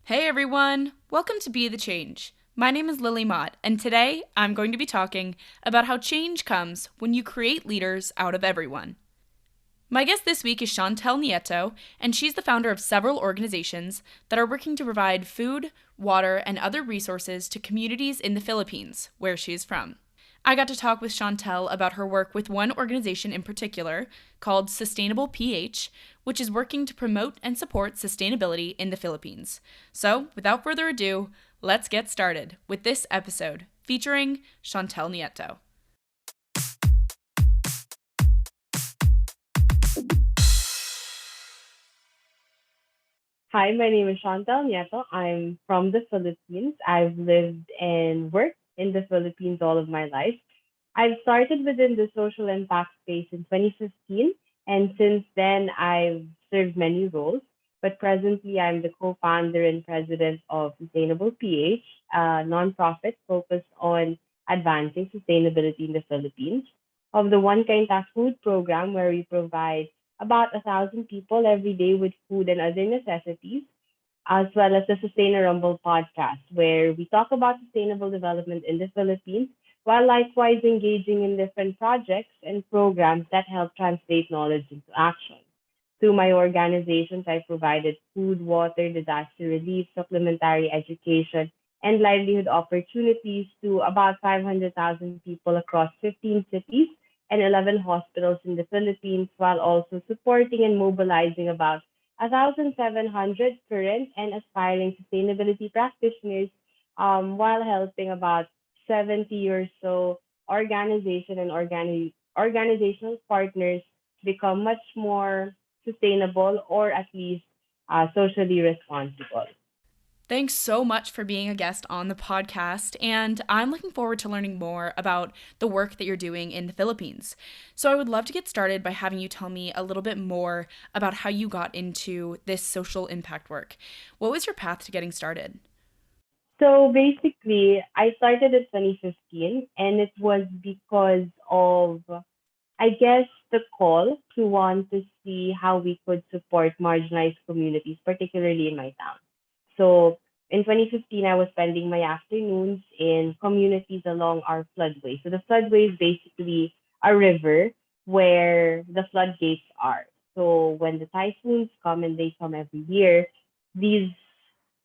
Hey everyone! Welcome to Be the Change. My name is Lily Mott, and today I'm going to be talking about how change comes when you create leaders out of everyone. My guest this week is Shawntel Nieto, and she's the founder of several organizations that are working to provide food, water, and other resources to communities in the Philippines, where she is from. I got to talk with Shawntel about her work with one organization in particular called Sustainable PH, which is working to promote and support sustainability in the Philippines. So, without further ado, let's get started with this episode featuring Shawntel Nieto. Hi, my name is Shawntel Nieto. I'm from the Philippines. I've lived and worked in the Philippines all of my life. I've started within the social impact space in 2015, and since then I've served many roles. But presently, I'm the co-founder and president of Sustainable PH, a nonprofit focused on advancing sustainability in the Philippines, of the One Kainta Food Program, where we provide about 1,000 people every day with food and other necessities, as well as the Sustainable podcast, where we talk about sustainable development in the Philippines, while likewise engaging in different projects and programs that help translate knowledge into action. Through my organizations, I provided food, water, disaster relief, supplementary education, and livelihood opportunities to about 500,000 people across 15 cities and 11 hospitals in the Philippines, while also supporting and mobilizing about 1,700 current and aspiring sustainability practitioners, while helping about 70 or so organization and organizational partners become much more sustainable or at least socially responsible. Thanks so much for being a guest on the podcast, and I'm looking forward to learning more about the work that you're doing in the Philippines. So, I would love to get started by having you tell me a little bit more about how you got into this social impact work. What was your path to getting started? So basically, I started in 2015, and it was because of, I guess, the call to want to see how we could support marginalized communities, particularly in my town. So in 2015, I was spending my afternoons in communities along our floodway. So the floodway is basically a river where the floodgates are. So when the typhoons come, and they come every year, these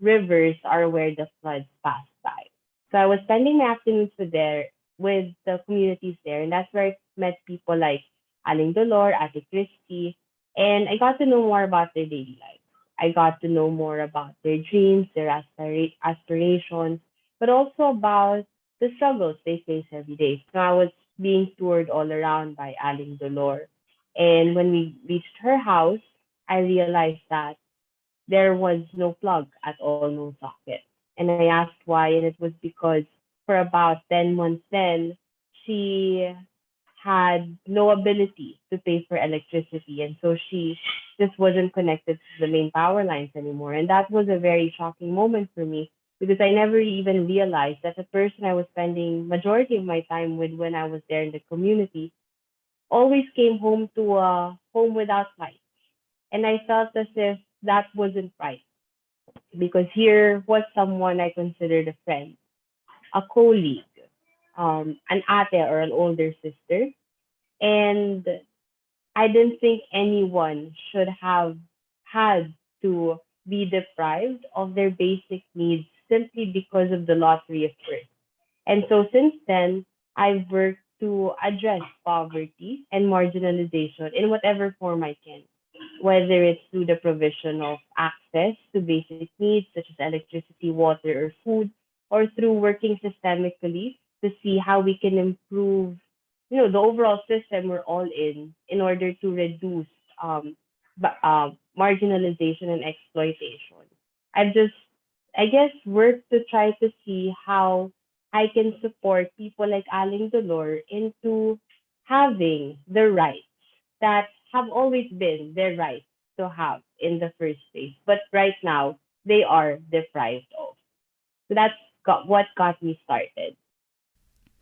rivers are where the floods pass by. So I was spending my afternoons with the communities there, and that's where I met people like Aling Dolor, Ate Christie, and I got to know more about their daily life. I got to know more about their dreams, their aspirations, but also about the struggles they face every day. So I was being toured all around by Aling Dolor. And when we reached her house, I realized that there was no plug at all, no socket. And I asked why, and it was because for about 10 months then, she had no ability to pay for electricity. And so she just wasn't connected to the main power lines anymore. And that was a very shocking moment for me because I never even realized that the person I was spending majority of my time with when I was there in the community always came home to a home without light. And I felt as if that wasn't right because here was someone I considered a friend, a colleague, an ate or an older sister. And I didn't think anyone should have had to be deprived of their basic needs simply because of the lottery of birth. And so since then, I've worked to address poverty and marginalization in whatever form I can, whether it's through the provision of access to basic needs such as electricity, water, or food, or through working systemically to see how we can improve, the overall system we're all in order to reduce um, marginalization and exploitation. I've just, I guess, worked to try to see how I can support people like Aling Dolor into having the rights that have always been their right to have in the first place, but right now they are deprived of. So that's what got me started.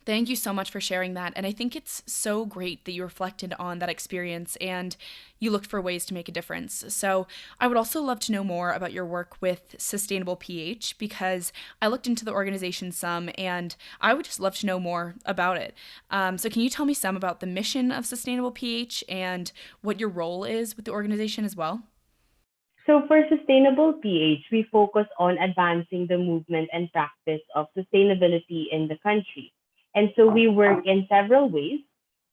Thank you so much for sharing that. And I think it's so great that you reflected on that experience and you looked for ways to make a difference. So, I would also love to know more about your work with Sustainable pH because I looked into the organization some and I would just love to know more about it. So, can you tell me some about the mission of Sustainable pH and what your role is with the organization as well? So for sustainable PH, we focus on advancing the movement and practice of sustainability in the country. And so we work in several ways,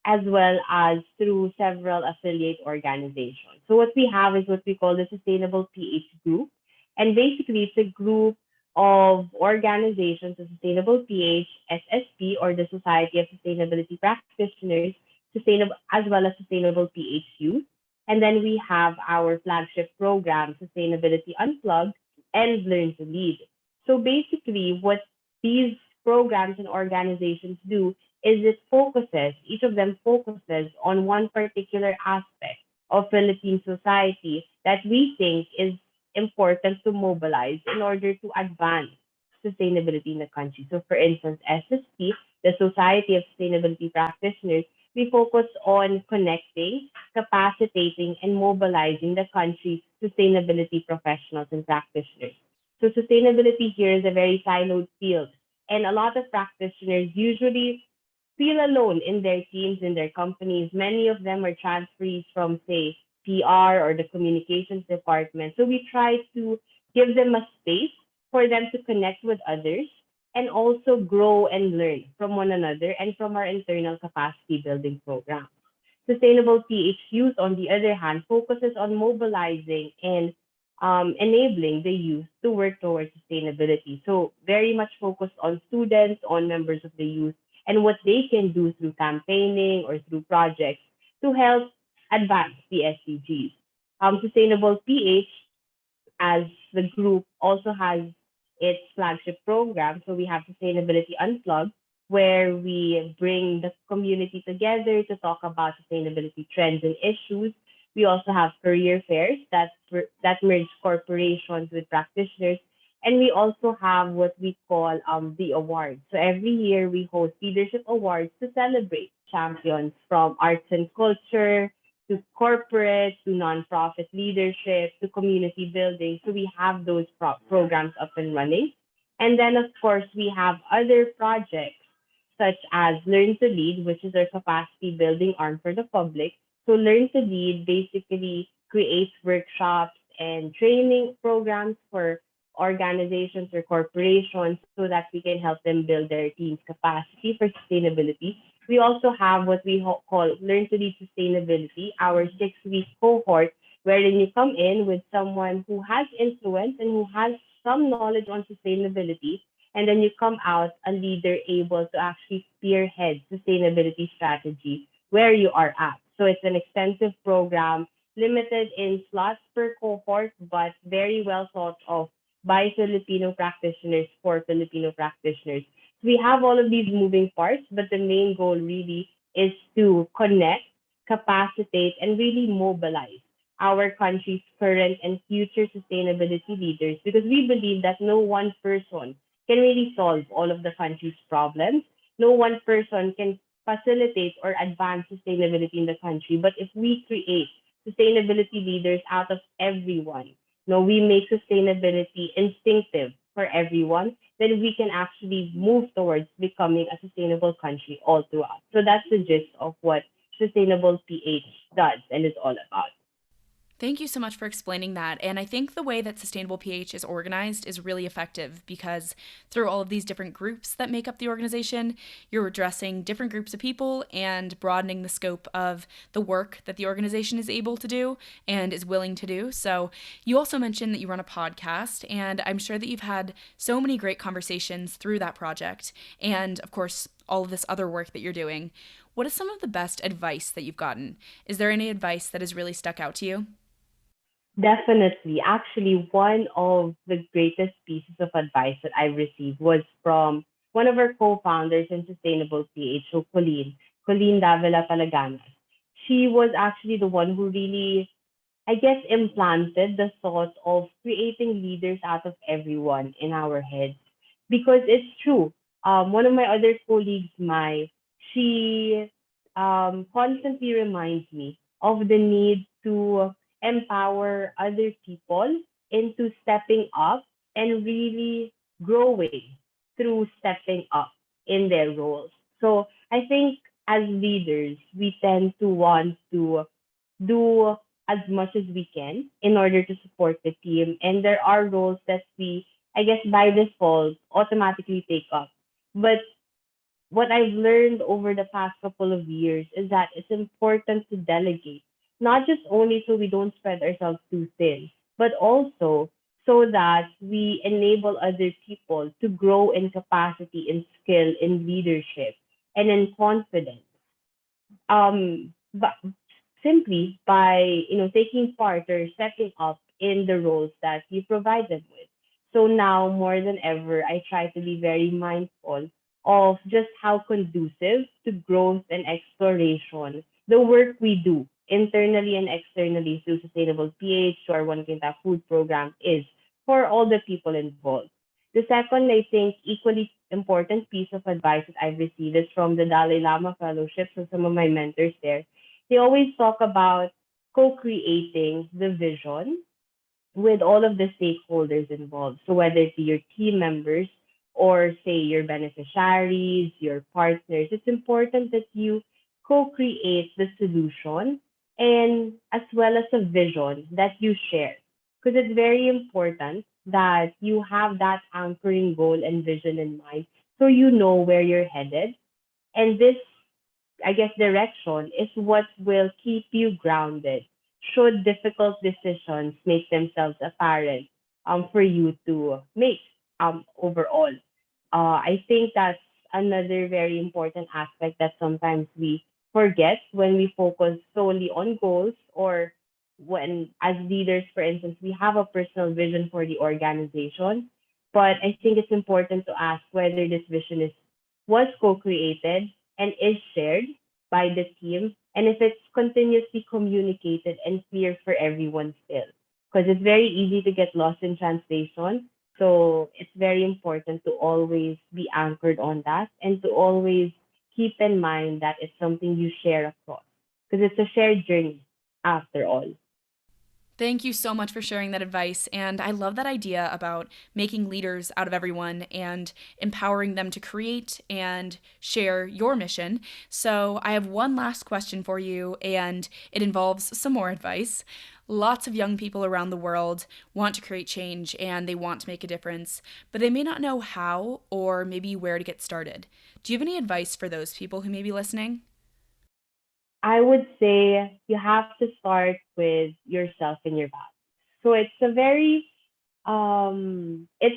as well as through several affiliate organizations. So what we have is what we call the Sustainable PH Group. And basically, it's a group of organizations, the Sustainable PH, SSP, or the Society of Sustainability Practitioners, sustainable as well as Sustainable PH Youth. And then we have our flagship program, Sustainability Unplugged and Learn to Lead. So basically, what these programs and organizations do is each of them focuses on one particular aspect of Philippine society that we think is important to mobilize in order to advance sustainability in the country. So, for instance, SSP, the Society of Sustainability Practitioners, we focus on connecting, capacitating, and mobilizing the country's sustainability professionals and practitioners. So sustainability here is a very siloed field, and a lot of practitioners usually feel alone in their teams, in their companies. Many of them are transferees from, say, PR or the communications department. So we try to give them a space for them to connect with others and also grow and learn from one another and from our internal capacity building program. Sustainable PH Youth, on the other hand, focuses on mobilizing and enabling the youth to work towards sustainability. So very much focused on students, on members of the youth, and what they can do through campaigning or through projects to help advance the SDGs. Sustainable PH as the group also has its flagship program. So we have Sustainability Unplugged, where we bring the community together to talk about sustainability trends and issues. We also have career fairs that merge corporations with practitioners. And we also have what we call the awards. So every year we host leadership awards to celebrate champions from arts and culture, to corporate, to nonprofit leadership, to community building. So we have those programs up and running. And then, of course, we have other projects such as Learn to Lead, which is our capacity building arm for the public. So Learn to Lead basically creates workshops and training programs for organizations or corporations so that we can help them build their team's capacity for sustainability. We also have what we call Learn to Lead Sustainability, our 6 week cohort, wherein you come in with someone who has influence and who has some knowledge on sustainability, and then you come out a leader able to actually spearhead sustainability strategy where you are at. So it's an extensive program, limited in slots per cohort, but very well thought of by Filipino practitioners for Filipino practitioners. We have all of these moving parts, but the main goal really is to connect, capacitate, and really mobilize our country's current and future sustainability leaders because we believe that no one person can really solve all of the country's problems. No one person can facilitate or advance sustainability in the country. But if we create sustainability leaders out of everyone, no, we make sustainability instinctive for everyone, then we can actually move towards becoming a sustainable country all throughout. So that's the gist of what Sustainable PH does and is all about. Thank you so much for explaining that. And I think the way that Sustainable PH is organized is really effective because through all of these different groups that make up the organization, you're addressing different groups of people and broadening the scope of the work that the organization is able to do and is willing to do. So, you also mentioned that you run a podcast, and I'm sure that you've had so many great conversations through that project. And of course, all of this other work that you're doing. What is some of the best advice that you've gotten? Is there any advice that has really stuck out to you? Definitely. Actually, one of the greatest pieces of advice that I received was from one of our co-founders in Sustainable PH, so Colleen Davila Palaganas. She was actually the one who really, I guess, implanted the thought of creating leaders out of everyone in our heads. Because it's true. One of my other colleagues, Mai, she constantly reminds me of the need to empower other people into stepping up and really growing through stepping up in their roles. So I think as leaders, we tend to want to do as much as we can in order to support the team. And there are roles that we, I guess, by default, automatically take up. But what I've learned over the past couple of years is that it's important to delegate, not just only so we don't spread ourselves too thin, but also so that we enable other people to grow in capacity, in skill, in leadership, and in confidence. But simply by taking part or stepping up in the roles that you provide them with. So now more than ever, I try to be very mindful of just how conducive to growth and exploration the work we do internally and externally through Sustainable PH to our One Quinta food program is for all the people involved. The second, I think, equally important piece of advice that I've received is from the Dalai Lama Fellowship, so some of my mentors there. They always talk about co-creating the vision with all of the stakeholders involved. So whether it be your team members or say your beneficiaries, your partners, it's important that you co-create the solution and as well as a vision that you share. Because it's very important that you have that anchoring goal and vision in mind so you know where you're headed. And this I guess, direction is what will keep you grounded should difficult decisions make themselves apparent for you to make overall. I think that's another very important aspect that sometimes we forget when we focus solely on goals or when, as leaders, for instance, we have a personal vision for the organization. But I think it's important to ask whether this vision is was co-created and is shared by the team, and if it's continuously communicated and clear for everyone still. Because it's very easy to get lost in translation. So it's very important to always be anchored on that and to always keep in mind that it's something you share across. Because it's a shared journey after all. Thank you so much for sharing that advice. And I love that idea about making leaders out of everyone and empowering them to create and share your mission. So, I have one last question for you, and it involves some more advice. Lots of young people around the world want to create change and they want to make a difference, but they may not know how or maybe where to get started. Do you have any advice for those people who may be listening? I would say you have to start with yourself and your values. So it's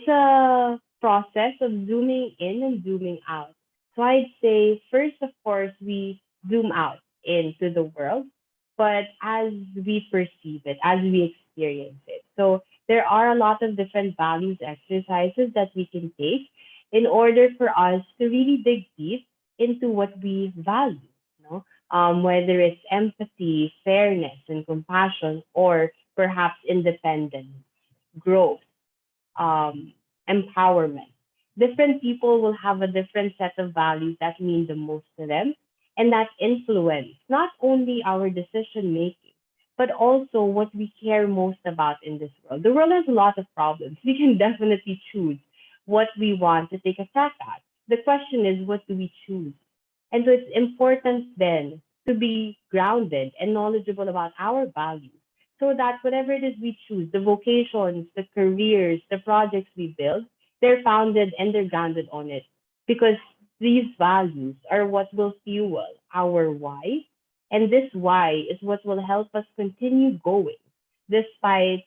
a process of zooming in and zooming out. So I'd say first, of course, we zoom out into the world, but as we perceive it, as we experience it. So there are a lot of different values exercises that we can take in order for us to really dig deep into what we value. You know? Whether it's empathy, fairness, and compassion, or perhaps independence, growth, empowerment. Different people will have a different set of values that mean the most to them and that influence not only our decision making, but also what we care most about in this world. The world has a lot of problems. We can definitely choose what we want to take a crack at. The question is, what do we choose? And so it's important then to be grounded and knowledgeable about our values so that whatever it is we choose, the vocations, the careers, the projects we build, they're founded and they're grounded on it. Because these values are what will fuel our why. And this why is what will help us continue going despite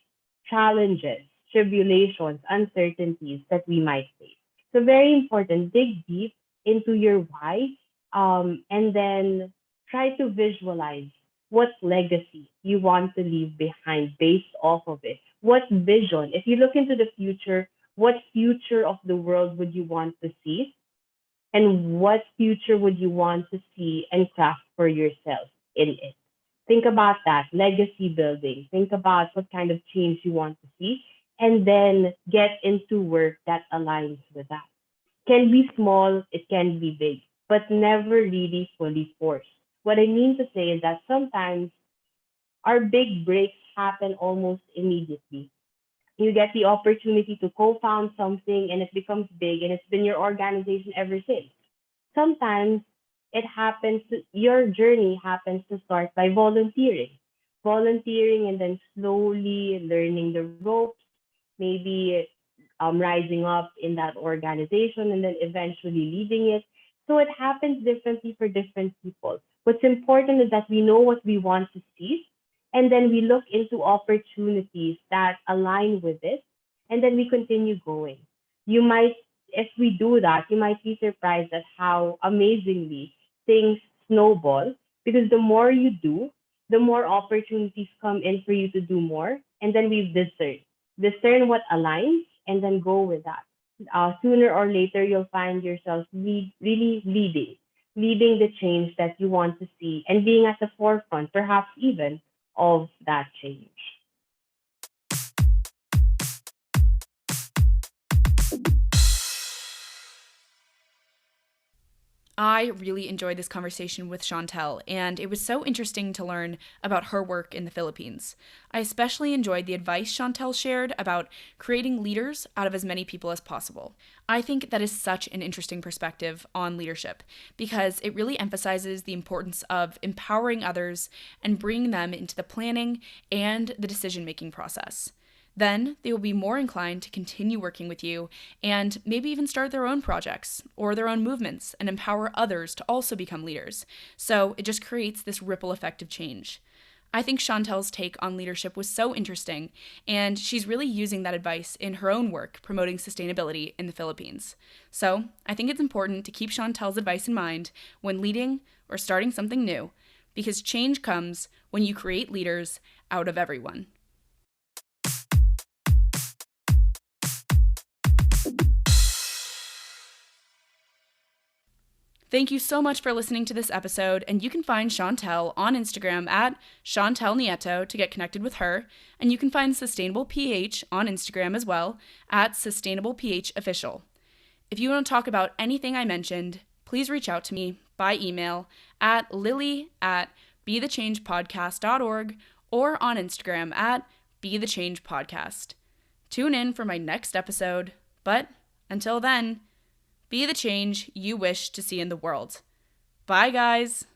challenges, tribulations, uncertainties that we might face. So very important, dig deep into your why and then try to visualize what legacy you want to leave behind based off of it. What vision, if you look into the future, what future of the world would you want to see? And what future would you want to see and craft for yourself in it? Think about that legacy building. Think about what kind of change you want to see, and then get into work that aligns with that. Can be small, it can be big, but never really fully forced. What I mean to say is that sometimes our big breaks happen almost immediately. You get the opportunity to co-found something and it becomes big and it's been your organization ever since. Sometimes your journey happens to start by volunteering and then slowly learning the ropes, maybe rising up in that organization and then eventually leading it. So it happens differently for different people. What's important is that we know what we want to see, and then we look into opportunities that align with it, and then we continue going. You might, if we do that, you might be surprised at how amazingly things snowball, because the more you do, the more opportunities come in for you to do more, and then we discern what aligns, and then go with that. Sooner or later, you'll find yourself really leading the change that you want to see, and being at the forefront, perhaps even, of that change. I really enjoyed this conversation with Shawntel, and it was so interesting to learn about her work in the Philippines. I especially enjoyed the advice Shawntel shared about creating leaders out of as many people as possible. I think that is such an interesting perspective on leadership because it really emphasizes the importance of empowering others and bringing them into the planning and the decision making process. Then they will be more inclined to continue working with you and maybe even start their own projects or their own movements and empower others to also become leaders. So it just creates this ripple effect of change. I think Chantel's take on leadership was so interesting, and she's really using that advice in her own work promoting sustainability in the Philippines. So I think it's important to keep Chantel's advice in mind when leading or starting something new, because change comes when you create leaders out of everyone. Thank you so much for listening to this episode, and you can find Shawntel on Instagram at Shawntel Nieto to get connected with her, and you can find Sustainable PH on Instagram as well at Sustainable PH Official. If you want to talk about anything I mentioned, please reach out to me by email at lily@bethechangepodcast.org or on Instagram at bethechangepodcast. Tune in for my next episode, but until then, be the change you wish to see in the world. Bye, guys.